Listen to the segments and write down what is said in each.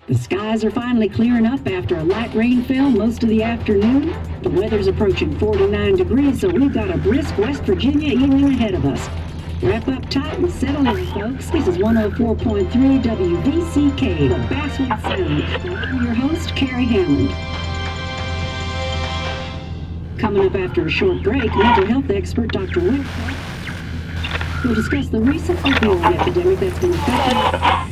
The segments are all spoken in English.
The skies are finally clearing up after a light rainfall most of the afternoon. The weather's approaching 49 degrees, so we've got a brisk West Virginia evening ahead of us. Wrap up tight and settle in, folks. This is 104.3 WVCK, the Basswood Sound. And I'm your host, Carrie Hammond. Coming up after a short break, mental health expert Dr. Wilcox will discuss the recent opioid epidemic that's been affecting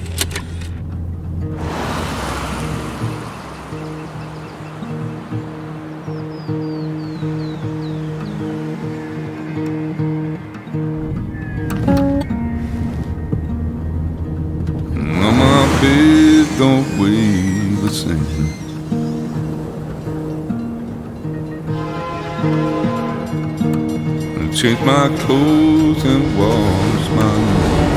don't weigh the same. And change my clothes and wash my hands.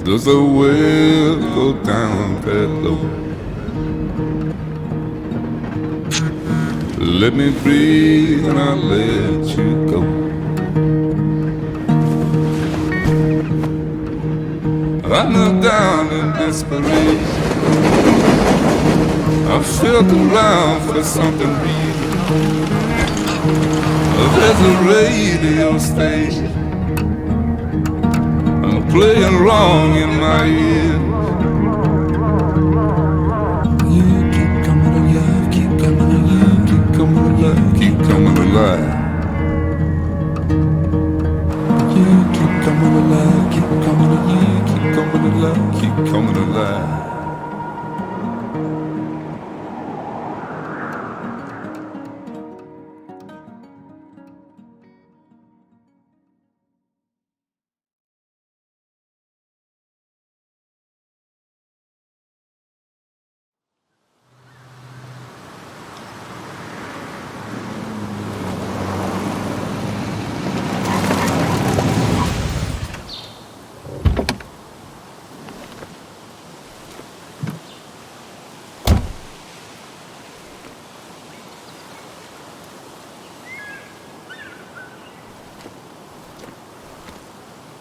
Does the well go down that low? Let me breathe and I'll let you go. I knelt down in desperation. I felt around for something real. There's a radio station playing wrong in my ear. You keep coming alive, keep coming alive, keep coming alive, keep coming alive. You keep coming alive, keep coming alive, keep coming alive, keep coming alive.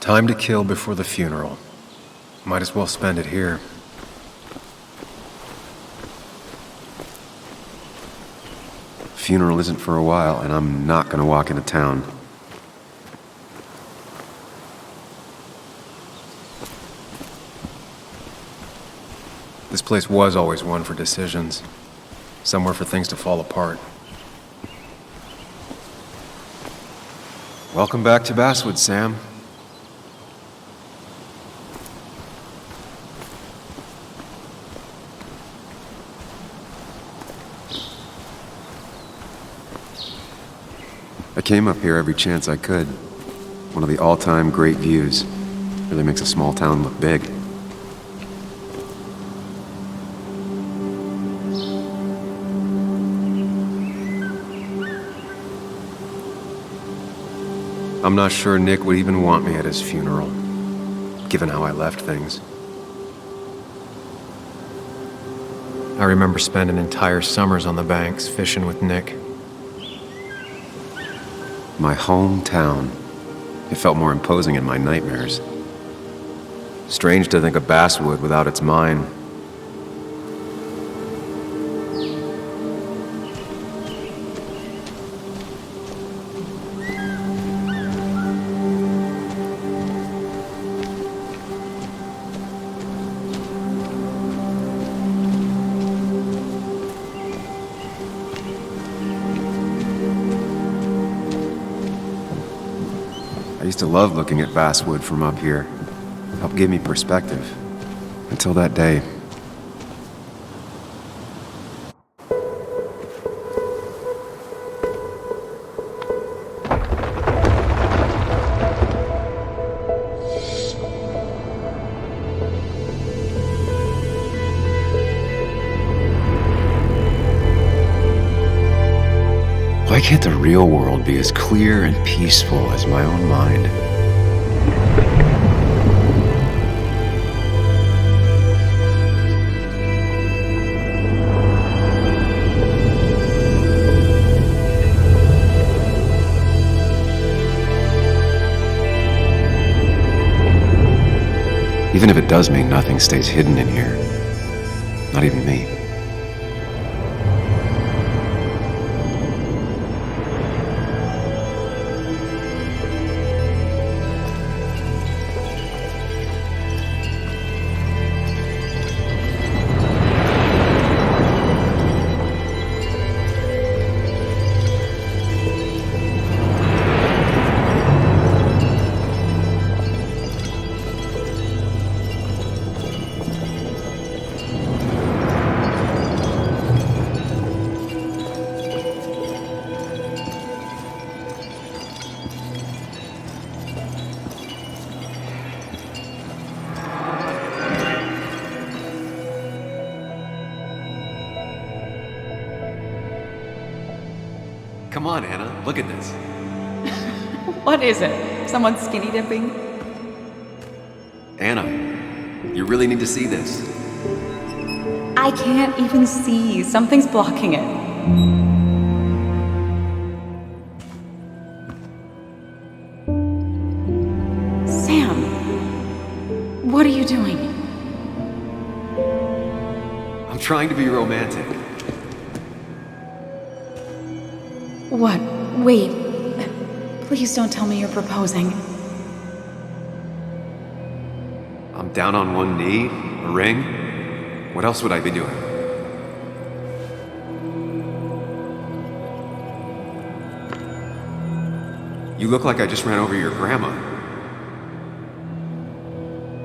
Time to kill before the funeral. Might as well spend it here. Funeral isn't for a while, and I'm not gonna walk into town. This place was always one for decisions. Somewhere for things to fall apart. Welcome back to Basswood, Sam. I came up here every chance I could. One of the all-time great views. Really makes a small town look big. I'm not sure Nick would even want me at his funeral, given how I left things. I remember spending entire summers on the banks fishing with Nick. My hometown. It felt more imposing in my nightmares. Strange to think of Basswood without its mine. I used to love looking at Basswood from up here. Helped give me perspective. Until that day. Why can't the real world be as clear and peaceful as my own mind? Even if it does mean nothing stays hidden in here. Not even me. Come on, Anna, look at this. What is it? Someone skinny dipping? Anna, you really need to see this. I can't even see. Something's blocking it. Sam, what are you doing? I'm trying to be romantic. What? Wait. Please don't tell me you're proposing. I'm down on one knee, a ring. What else would I be doing? You look like I just ran over your grandma.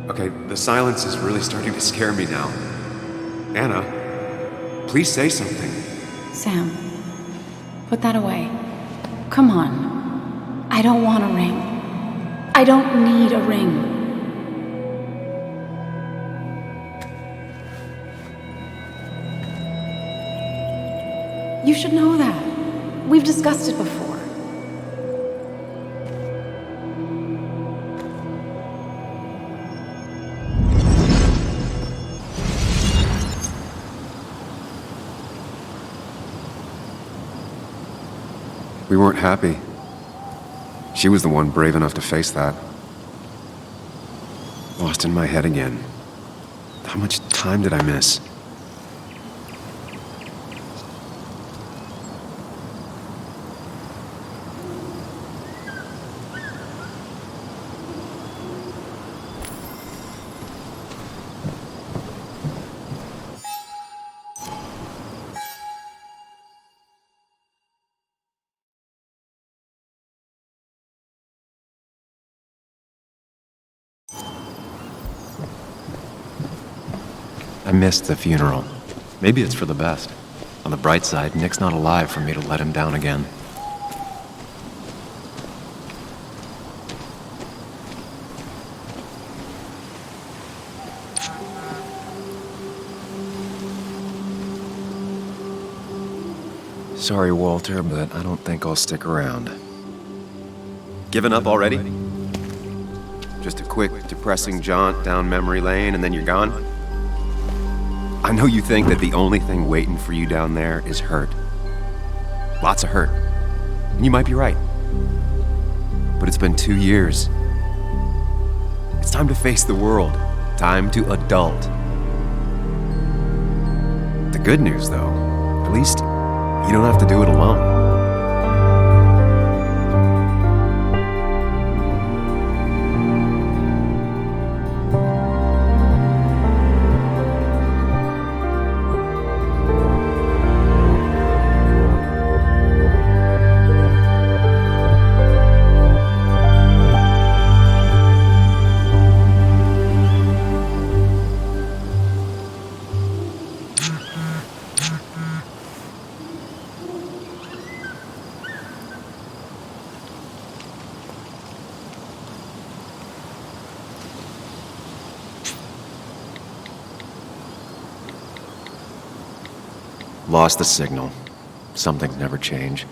Okay, the silence is really starting to scare me now. Anna, please say something. Sam, put that away. Come on. I don't want a ring. I don't need a ring. You should know that. We've discussed it before. We weren't happy. She was the one brave enough to face that. Lost in my head again. How much time did I miss? I missed the funeral. Maybe it's for the best. On the bright side, Nick's not alive for me to let him down again. Sorry, Walter, but I don't think I'll stick around. Given up already? Just a quick, depressing jaunt down memory lane and then you're gone? I know you think that the only thing waiting for you down there is hurt. Lots of hurt. And you might be right. But it's been 2 years. It's time to face the world. Time to adult. The good news, though, at least you don't have to do it alone. Lost the signal. Some things never change.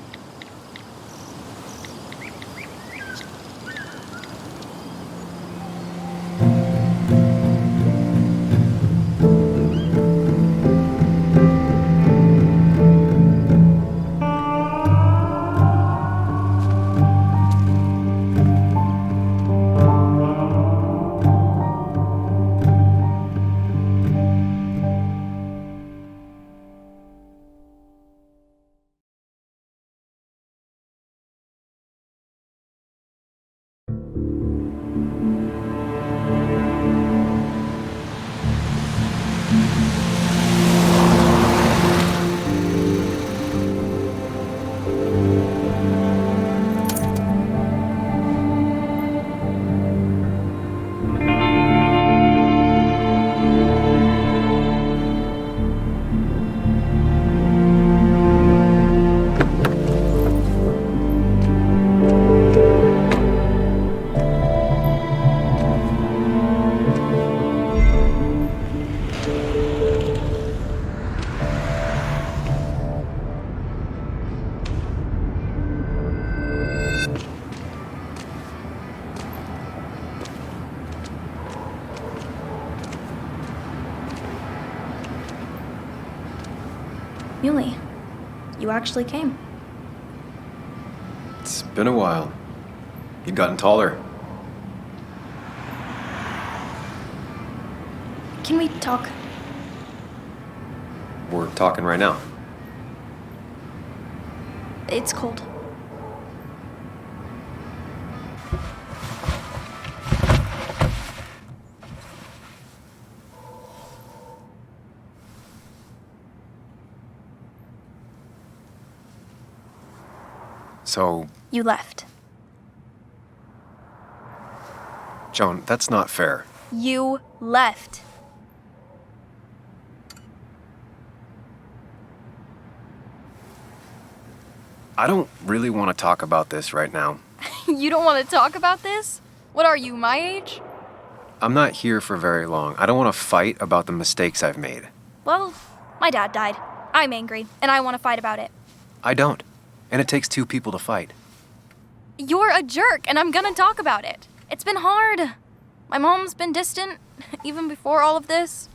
Muley, you actually came. It's been a while. You've gotten taller. Can we talk? We're talking right now. It's cold. So, You left. Joan, that's not fair. You left. I don't really want to talk about this right now. You don't want to talk about this? What are you, my age? I'm not here for very long. I don't want to fight about the mistakes I've made. Well, my dad died. I'm angry, and I want to fight about it. I don't. And it takes two people to fight. You're a jerk, and I'm gonna talk about it. It's been hard. My mom's been distant, even before all of this.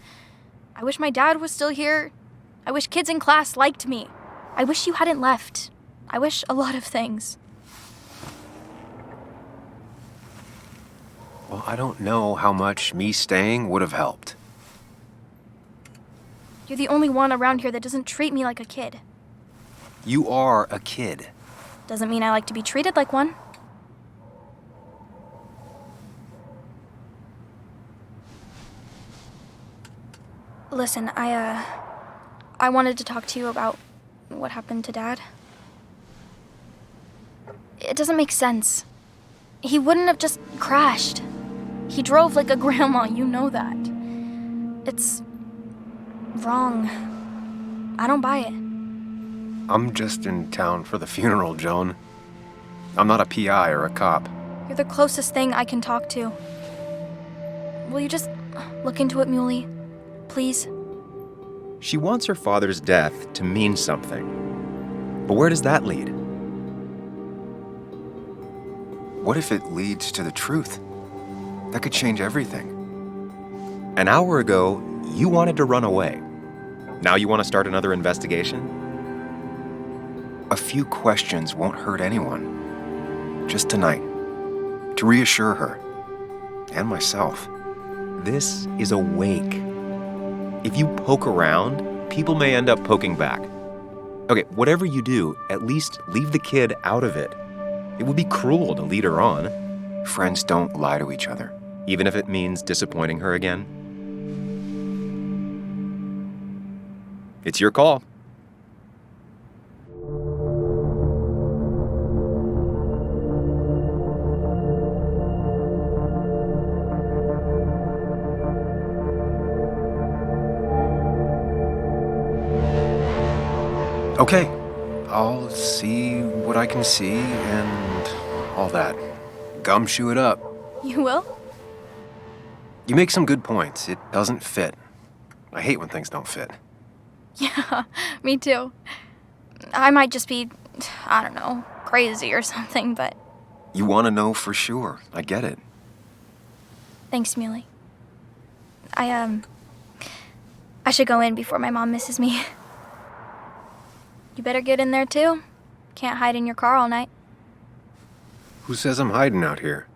I wish my dad was still here. I wish kids in class liked me. I wish you hadn't left. I wish a lot of things. Well, I don't know how much me staying would have helped. You're the only one around here that doesn't treat me like a kid. You are a kid. Doesn't mean I like to be treated like one. Listen, I wanted to talk to you about what happened to Dad. It doesn't make sense. He wouldn't have just crashed. He drove like a grandma, you know that. It's wrong. I don't buy it. I'm just in town for the funeral, Joan. I'm not a PI or a cop. You're the closest thing I can talk to. Will you just look into it, Muley? Please? She wants her father's death to mean something. But where does that lead? What if it leads to the truth? That could change everything. An hour ago, you wanted to run away. Now you want to start another investigation? A few questions won't hurt anyone. Just tonight. To reassure her. And myself. This is a wake. If you poke around, people may end up poking back. Okay, whatever you do, at least leave the kid out of it. It would be cruel to lead her on. Friends don't lie to each other, even if it means disappointing her again. It's your call. Okay, I'll see what I can see and all that. Gumshoe it up. You will? You make some good points. It doesn't fit. I hate when things don't fit. Yeah, me too. I might just be, I don't know, crazy or something, but You want to know for sure. I get it. thanks, Muley. I should go in before my mom misses me. You better get in there too. Can't hide in your car all night. Who says I'm hiding out here?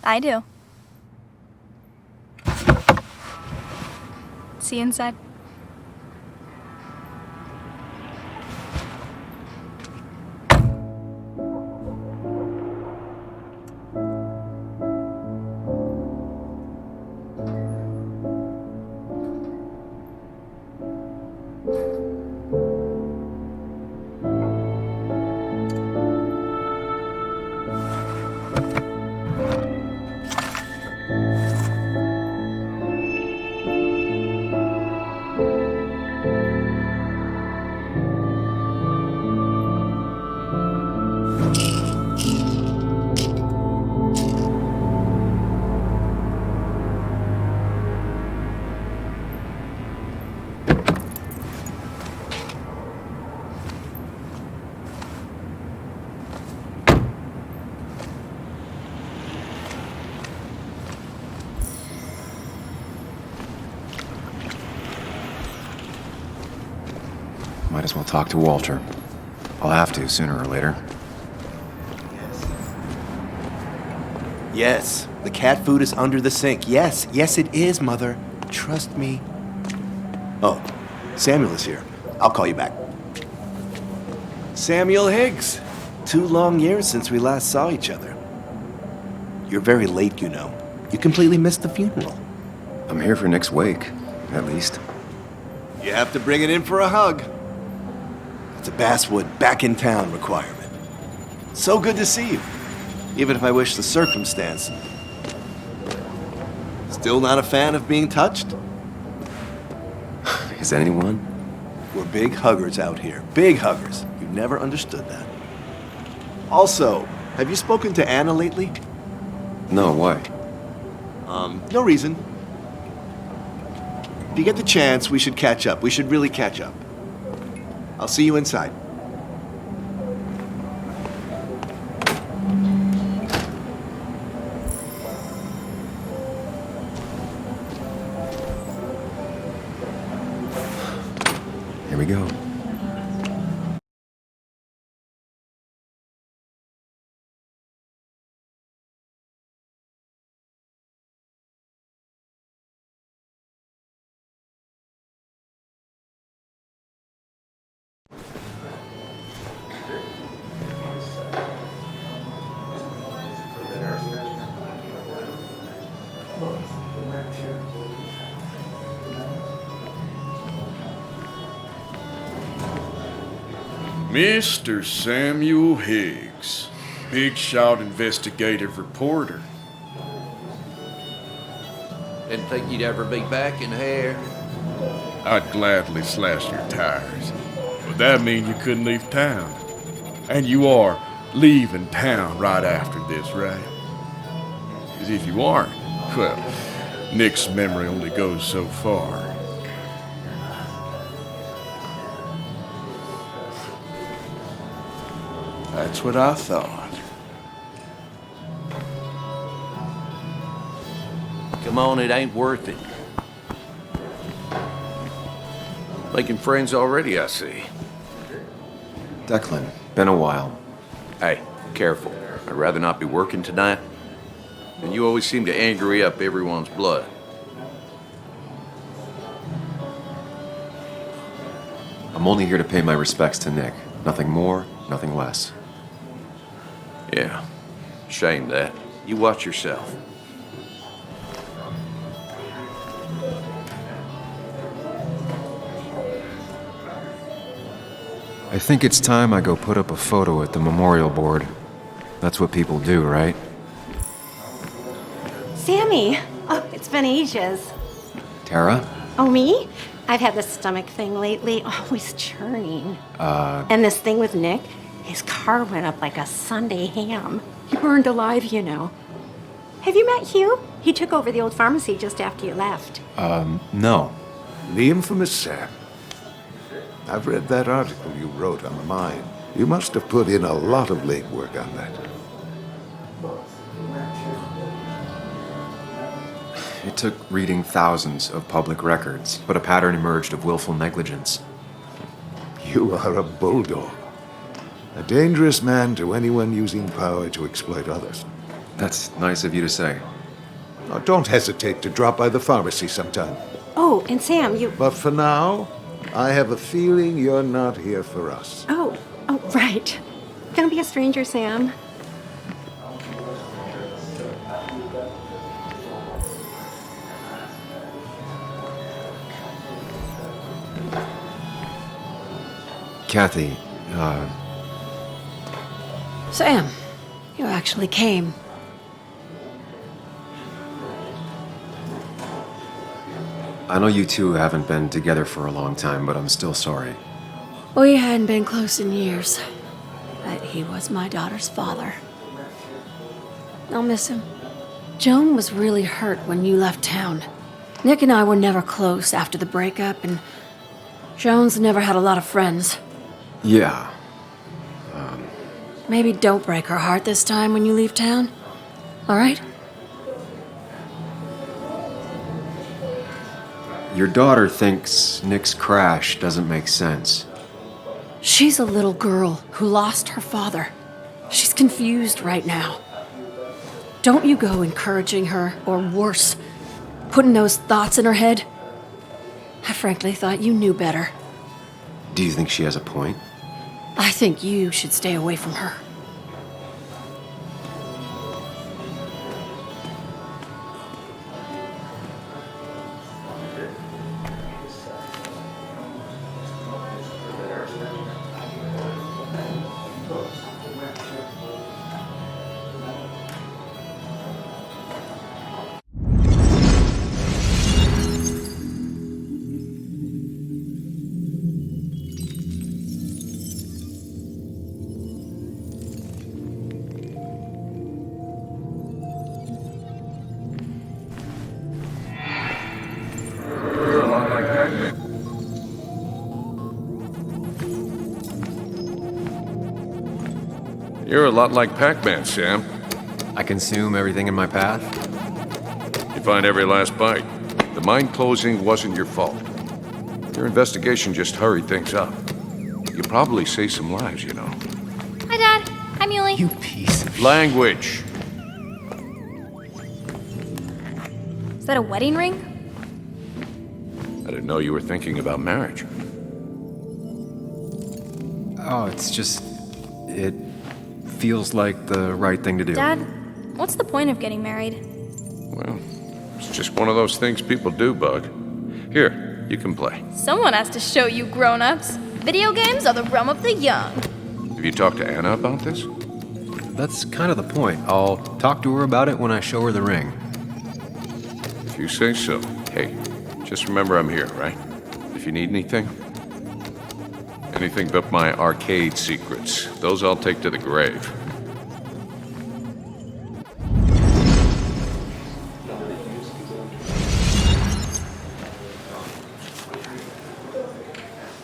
I do. See you inside. as well talk to Walter. I'll have to, sooner or later. Yes, the cat food is under the sink. Yes, yes it is, Mother. Trust me. Oh, Samuel is here. I'll call you back. Samuel Higgs. 2 long years since we last saw each other. You're very late, you know. You completely missed the funeral. I'm here for Nick's wake, at least. You have to bring it in for a hug. It's a Basswood back in town requirement. So good to see you, even if I wish the circumstance. Still not a fan of being touched? Is anyone? We're big huggers out here. Big huggers. You never understood that. Also, have you spoken to Anna lately? No, why? No reason. If you get the chance, we should catch up. We should really catch up. I'll see you inside. Here we go. Mr. Samuel Higgs, big shot investigative reporter. Didn't think you'd ever be back in here. I'd gladly slash your tires. Would that mean you couldn't leave town? And you are leaving town right after this, right? Because if you aren't, well, Nick's memory only goes so far. That's what I thought. Come on, it ain't worth it. Making friends already, I see. Declan, been a while. Hey, careful. I'd rather not be working tonight. And you always seem to angry up everyone's blood. I'm only here to pay my respects to Nick. Nothing more, nothing less. Yeah, shame that. You watch yourself. I think it's time I go put up a photo at the memorial board. That's what people do, right? Sammy! Oh, it's been ages. Tara? Oh, me? I've had this stomach thing lately, always churning. And this thing with Nick, his car went up like a Sunday ham. He burned alive, you know. Have you met Hugh? He took over the old pharmacy just after you left. No. The infamous Sam. I've read that article you wrote on the mine. You must have put in a lot of legwork on that. It took reading thousands of public records, but a pattern emerged of willful negligence. You are a bulldog. A dangerous man to anyone using power to exploit others. That's nice of you to say. Now, don't hesitate to drop by the pharmacy sometime. Oh, and Sam, you... But for now, I have a feeling you're not here for us. Oh, right. Don't be a stranger, Sam. Kathy, Sam, you actually came. I know you two haven't been together for a long time, but I'm still sorry. We hadn't been close in years, but he was my daughter's father. I'll miss him. Joan was really hurt when you left town. Nick and I were never close after the breakup, and Joan's never had a lot of friends. Yeah. Maybe don't break her heart this time when you leave town, all right? Your daughter thinks Nick's crash doesn't make sense. She's a little girl who lost her father. She's confused right now. Don't you go encouraging her, or worse, putting those thoughts in her head. I frankly thought you knew better. Do you think she has a point? I think you should stay away from her. You're a lot like Pac-Man, Sam. I consume everything in my path? You find every last bite. The mine closing wasn't your fault. Your investigation just hurried things up. You probably saved some lives, you know. Hi, Dad. Hi, Muley. You piece of Language. Is that a wedding ring? I didn't know you were thinking about marriage. Oh, it's just... It feels like the right thing to do. Dad, what's the point of getting married? Well, it's just one of those things people do, Bug. Here, you can play. Someone has to show you grown-ups. Video games are the realm of the young. Have you talked to Anna about this? That's kind of the point. I'll talk to her about it when I show her the ring. If you say so. Hey, just remember I'm here, right? If you need anything. Anything but my arcade secrets. Those I'll take to the grave.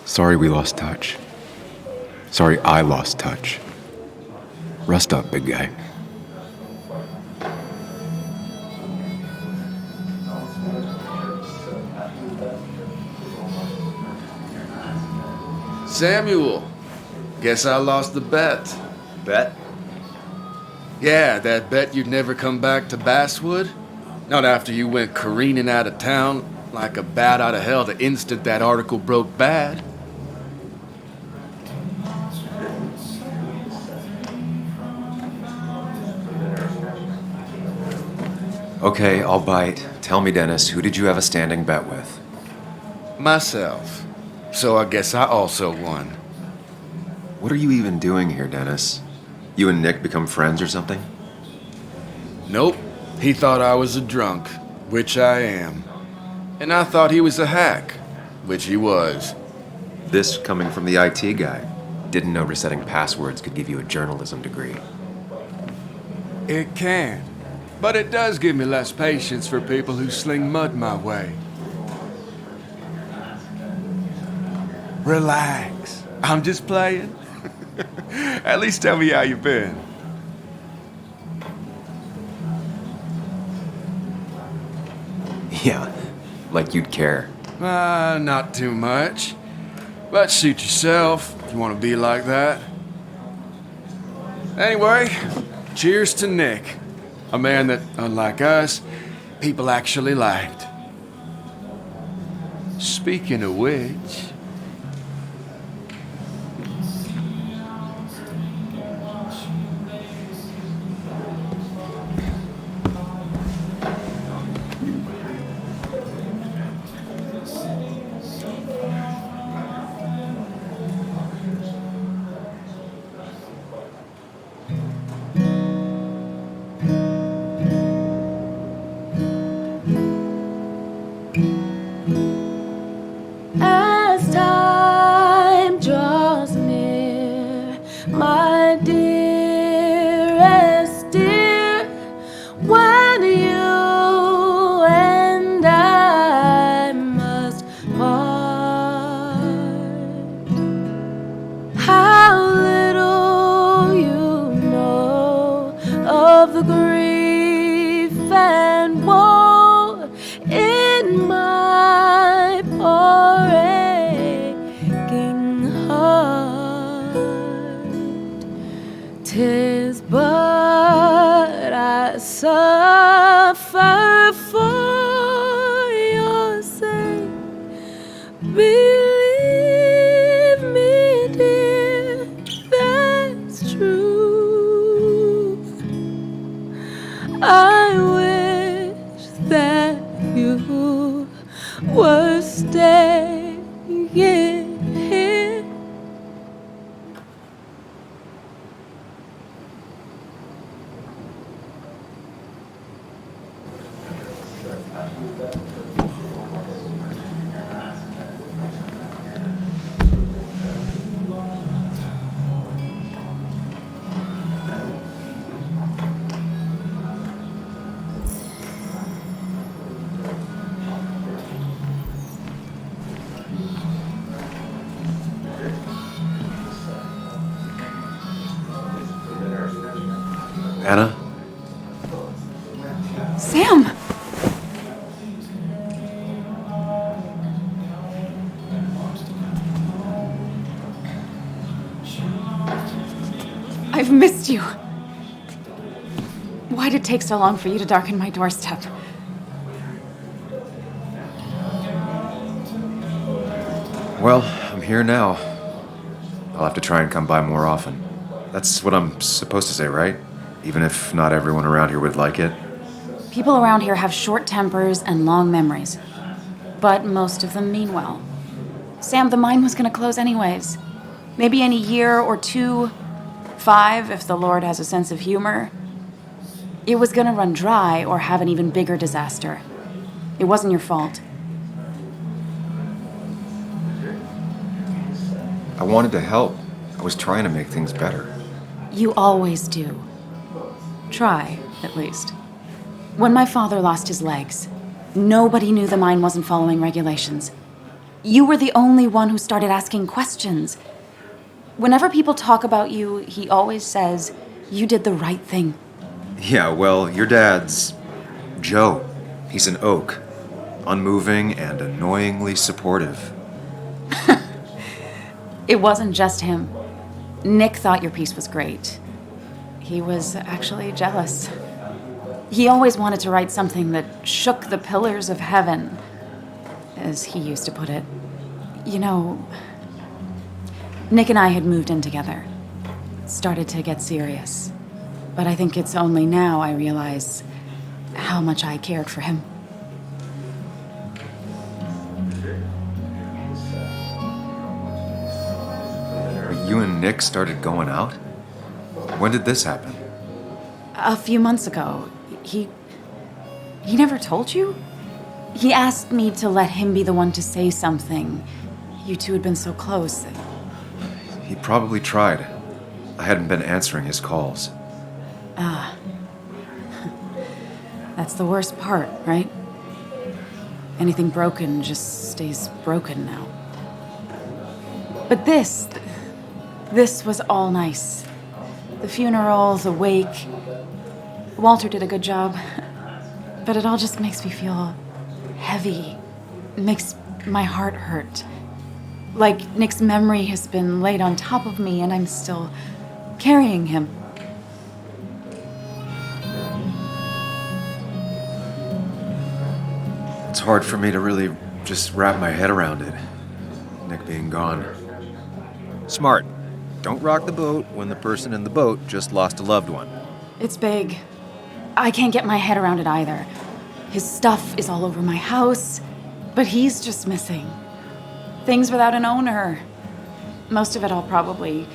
Sorry we lost touch. Sorry I lost touch. Rest up, big guy. Samuel, guess I lost the bet. Bet? Yeah, that bet you'd never come back to Basswood? Not after you went careening out of town like a bat out of hell the instant that article broke bad. Okay, I'll bite. Tell me, Dennis, who did you have a standing bet with? Myself. So I guess I also won. What are you even doing here, Dennis? You and Nick become friends or something? Nope. He thought I was a drunk, which I am. And I thought he was a hack, which he was. This coming from the IT guy. Didn't know resetting passwords could give you a journalism degree. It can. But it does give me less patience for people who sling mud my way. Relax. I'm just playing. At least tell me how you been. Yeah, like you'd care. Not too much. But suit yourself if you want to be like that. Anyway, cheers to Nick. A man that, unlike us, people actually liked. Speaking of which... As time draws near, my dearest dear, when you and I must part, how little you know of the grief and woe in my poor aching heart. but I suffer for your sake. Believe me, dear, that's true. I wish that you were staying here. Anna? Sam! I've missed you. Why'd it take so long for you to darken my doorstep? Well, I'm here now. I'll have to try and come by more often. That's what I'm supposed to say, right? Even if not everyone around here would like it. People around here have short tempers and long memories. But most of them mean well. Sam, the mine was gonna close anyways. Maybe in a year or 2, 5, if the Lord has a sense of humor. It was gonna run dry or have an even bigger disaster. It wasn't your fault. I wanted to help. I was trying to make things better. You always do. Try, at least. When my father lost his legs, nobody knew the mine wasn't following regulations. You were the only one who started asking questions. Whenever people talk about you, he always says, you did the right thing. Yeah, well, your dad's Joe. He's an oak. Unmoving and annoyingly supportive. It wasn't just him. Nick thought your piece was great. He was actually jealous. He always wanted to write something that shook the pillars of heaven, as he used to put it. You know, Nick and I had moved in together. Started to get serious. But I think it's only now I realize how much I cared for him. You and Nick started going out? When did this happen? A few months ago. He never told you? He asked me to let him be the one to say something. You two had been so close. He probably tried. I hadn't been answering his calls. Ah. That's the worst part, right? Anything broken just stays broken now. But this was all nice. The funeral, the wake. Walter did a good job. But it all just makes me feel heavy. It makes my heart hurt. Like Nick's memory has been laid on top of me and I'm still carrying him. It's hard for me to really just wrap my head around it. Nick being gone. Smart. Don't rock the boat when the person in the boat just lost a loved one. It's big. I can't get my head around it either. His stuff is all over my house, but he's just missing. Things without an owner. Most of it I'll probably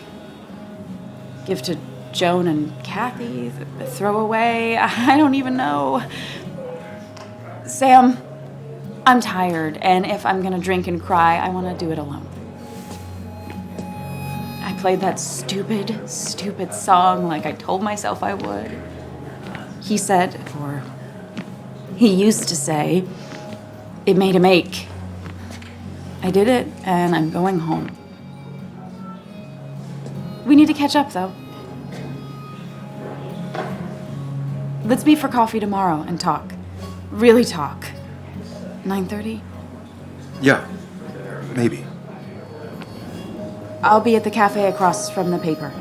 give to Joan and Kathy, throw away. I don't even know. Sam, I'm tired, and if I'm gonna drink and cry, I want to do it alone. I played that stupid song like I told myself I would. He said, or he used to say, it made him ache. I did it, and I'm going home. We need to catch up, though. Let's meet for coffee tomorrow and talk. Really talk. 9:30? Yeah, maybe. I'll be at the cafe across from the paper.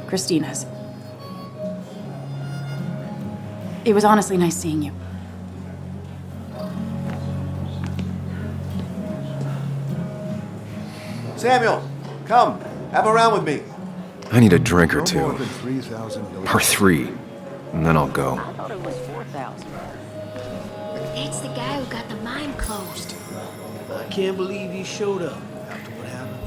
Christina's. It was honestly nice seeing you. Samuel, come. Have a round with me. I need a drink or No two. more than 3,000 Or 3. And then I'll go. I thought it was 4,000. It's the guy who got the mine closed. I can't believe he showed up after what happened.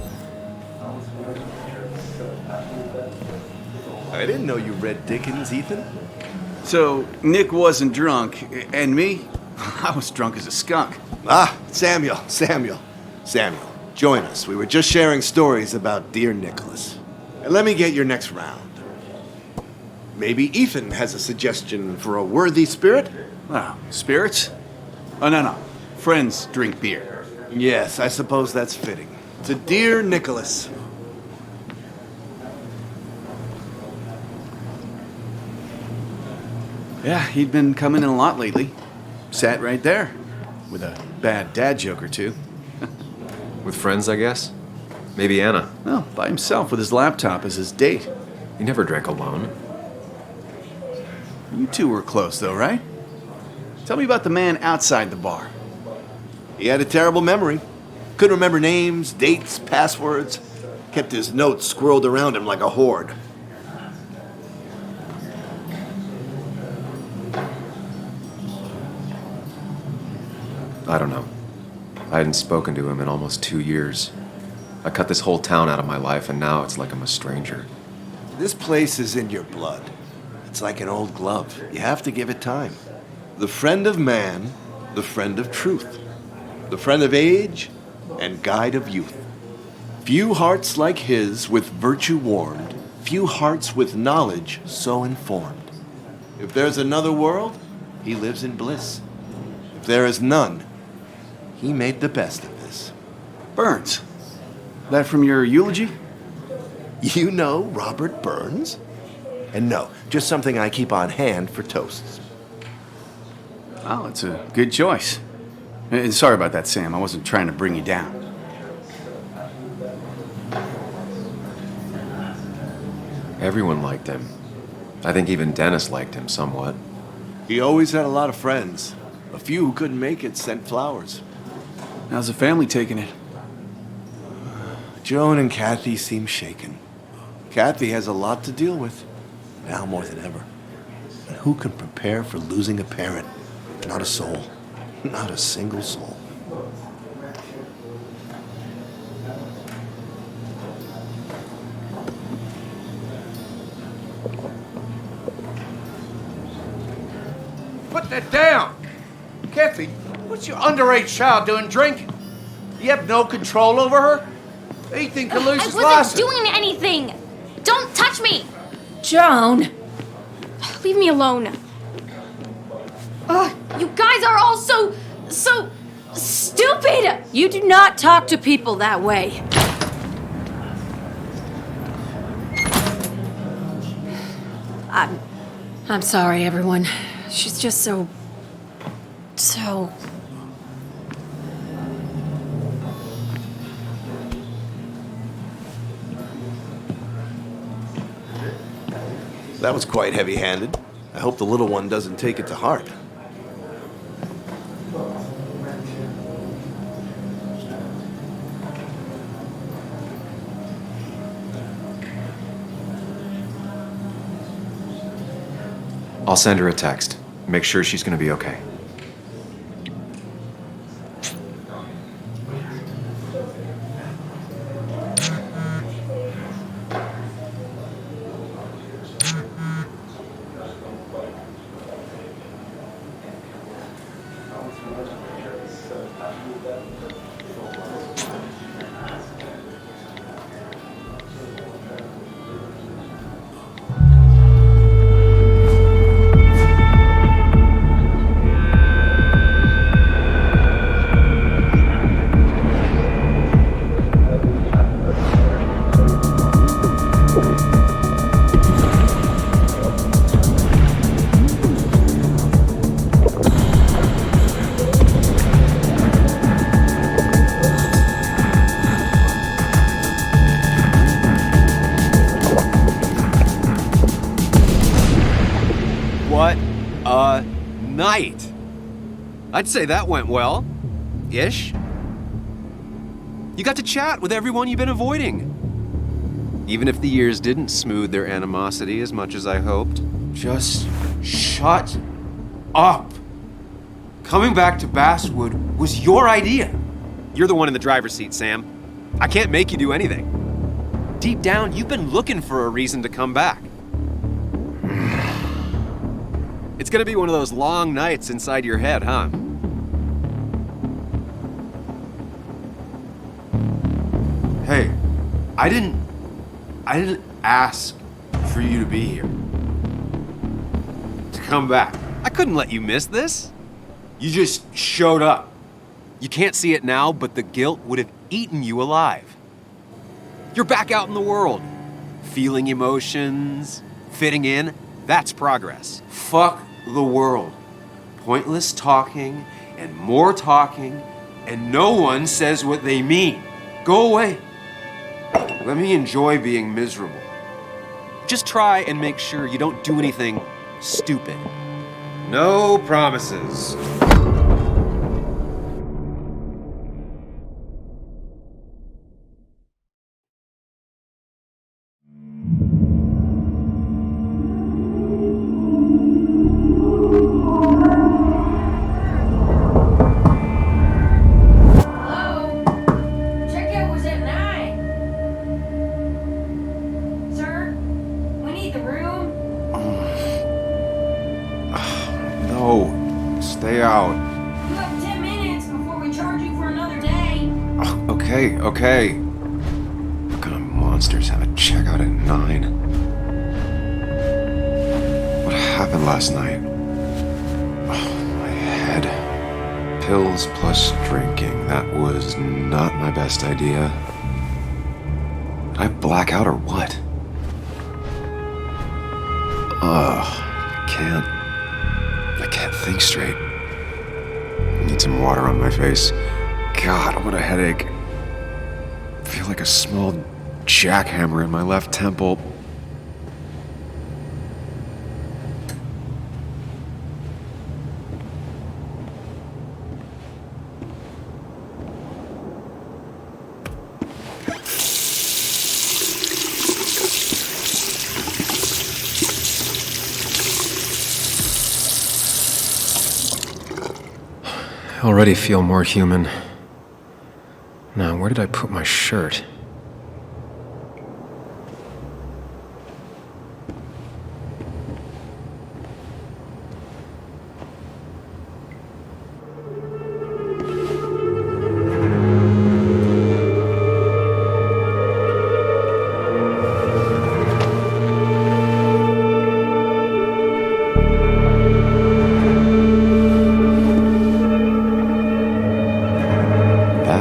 I didn't know you read Dickens, Ethan. So, Nick wasn't drunk, and me? I was drunk as a skunk. Ah, Samuel. Join us. We were just sharing stories about dear Nicholas. And let me get your next round. Maybe Ethan has a suggestion for a worthy spirit? Oh, spirits? Oh, no. Friends drink beer. Yes, I suppose that's fitting. To dear Nicholas. Yeah, he'd been coming in a lot lately. Sat right there. With a bad dad joke or two. With friends, I guess? Maybe Anna. Well, by himself with his laptop as his date. He never drank alone. You two were close, though, right? Tell me about the man outside the bar. He had a terrible memory. Couldn't remember names, dates, passwords. Kept his notes squirreled around him like a hoard. I don't know. I hadn't spoken to him in almost 2 years. I cut this whole town out of my life, and now it's like I'm a stranger. This place is in your blood. It's like an old glove. You have to give it time. The friend of man, the friend of truth. The friend of age, and guide of youth. Few hearts like his with virtue warmed, few hearts with knowledge so informed. If there's another world, he lives in bliss. If there is none, he made the best of this. Burns. That from your eulogy? You know Robert Burns? And no, just something I keep on hand for toasts. Oh, it's a good choice. And sorry about that, Sam. I wasn't trying to bring you down. Everyone liked him. I think even Dennis liked him somewhat. He always had a lot of friends. A few who couldn't make it sent flowers. How's the family taking it? Joan and Kathy seem shaken. Kathy has a lot to deal with, now more than ever. And who can prepare for losing a parent? Not a soul. Not a single soul. Put that down! Kathy, what's your underage child doing drinking? You have no control over her? Ethan can lose I his wasn't license. doing anything! Don't touch me! Joan! Leave me alone. Ugh, you guys are all so stupid! You do not talk to people that way. I'm sorry, everyone. She's just so... That was quite heavy-handed. I hope the little one doesn't take it to heart. I'll send her a text. Make sure she's gonna be okay. a night. I'd say that went well. Ish. You got to chat with everyone you've been avoiding. Even if the years didn't smooth their animosity as much as I hoped. Just shut up. Coming back to Basswood was your idea. You're the one in the driver's seat, Sam. I can't make you do anything. Deep down, you've been looking for a reason to come back. It's gonna be one of those long nights inside your head, huh? Hey, I didn't ask for you to be here. To come back. I couldn't let you miss this. You just showed up. You can't see it now, but the guilt would have eaten you alive. You're back out in the world. Feeling emotions, fitting in, that's progress. Fuck the world. Pointless talking and more talking, and no one says what they mean. Go away. Let me enjoy being miserable. Just try and make sure you don't do anything stupid. No promises. Stay out. You have 10 minutes before we charge you for another day. Okay. What kind of monsters have a checkout at 9? What happened last night? My head. Pills plus drinking. That was not my best idea. Did I black out or what? I can't think straight. I need some water on my face. God, what a headache. I feel like a small jackhammer in my left temple. I already feel more human. Now, where did I put my shirt?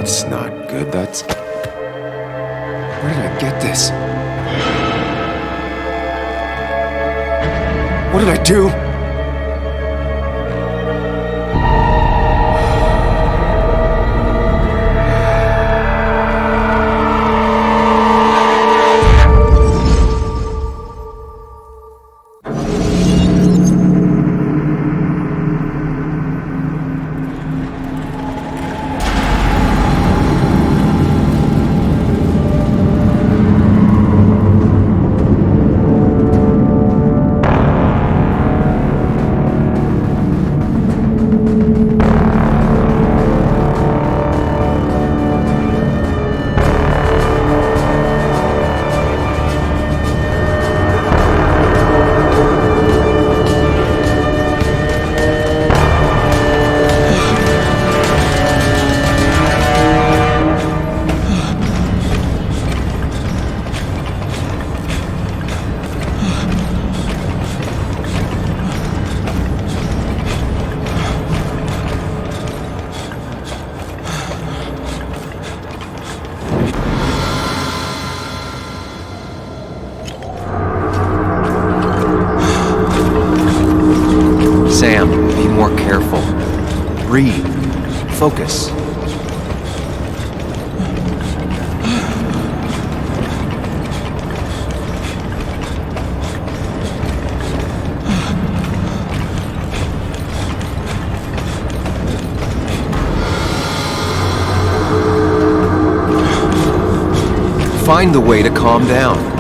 That's not good. That's... Where did I get this? What did I do? Sam, be more careful. Breathe. Focus. find the way to calm down.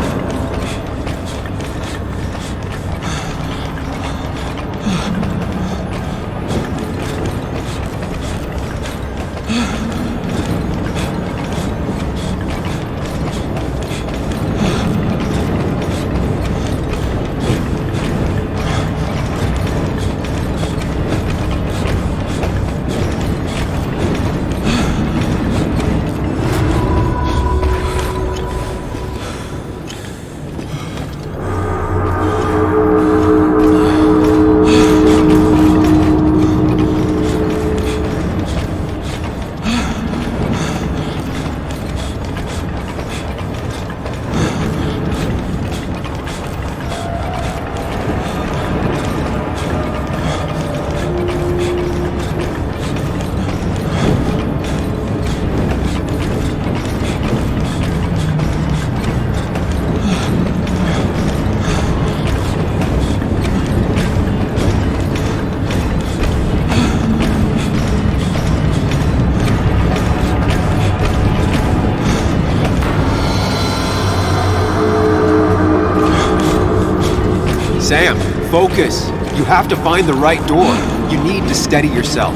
Sam, focus. You have to find the right door. You need to steady yourself.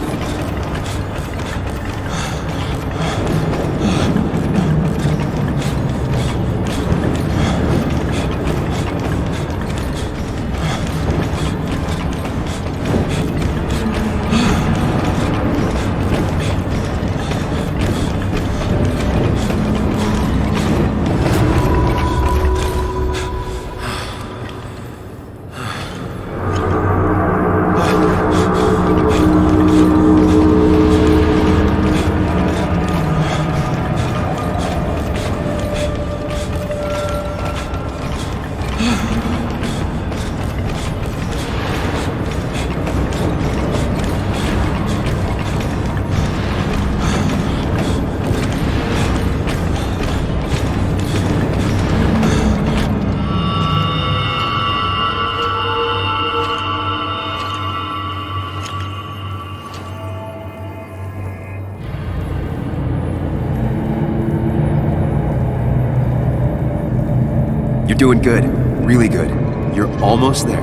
You're doing good. Really good. You're almost there.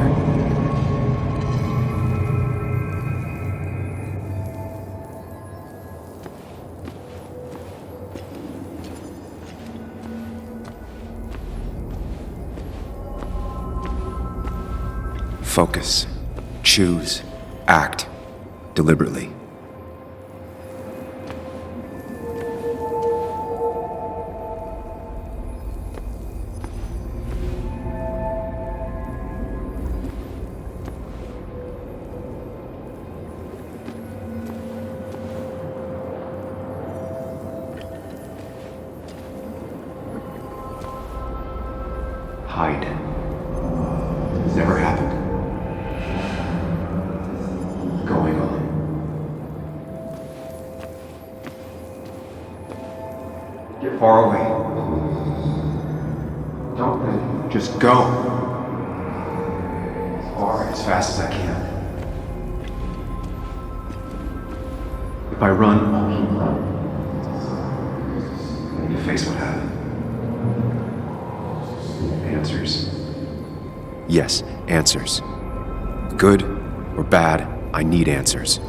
Focus. Choose. Act. Deliberately. Hide. It's never happened. Going on. Get far away. Don't think. Just go. As far, as fast as I can. If I run, I'll keep running. I need to face what happened. Answers. Yes, answers. Good or bad, I need answers.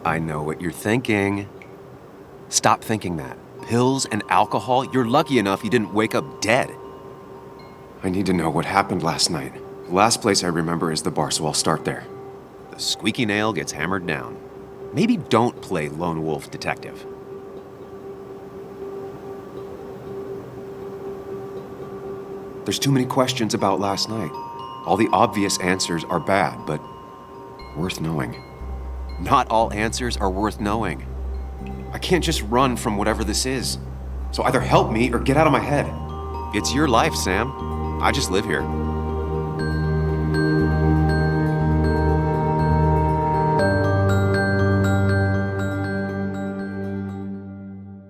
I know what you're thinking. Stop thinking that. Pills and alcohol, you're lucky enough you didn't wake up dead. I need to know what happened last night. The last place I remember is the bar, so I'll start there. The squeaky nail gets hammered down. Maybe don't play lone wolf detective. There's too many questions about last night. All the obvious answers are bad, but worth knowing. Not all answers are worth knowing. I can't just run from whatever this is. So either help me or get out of my head. It's your life, Sam. I just live here.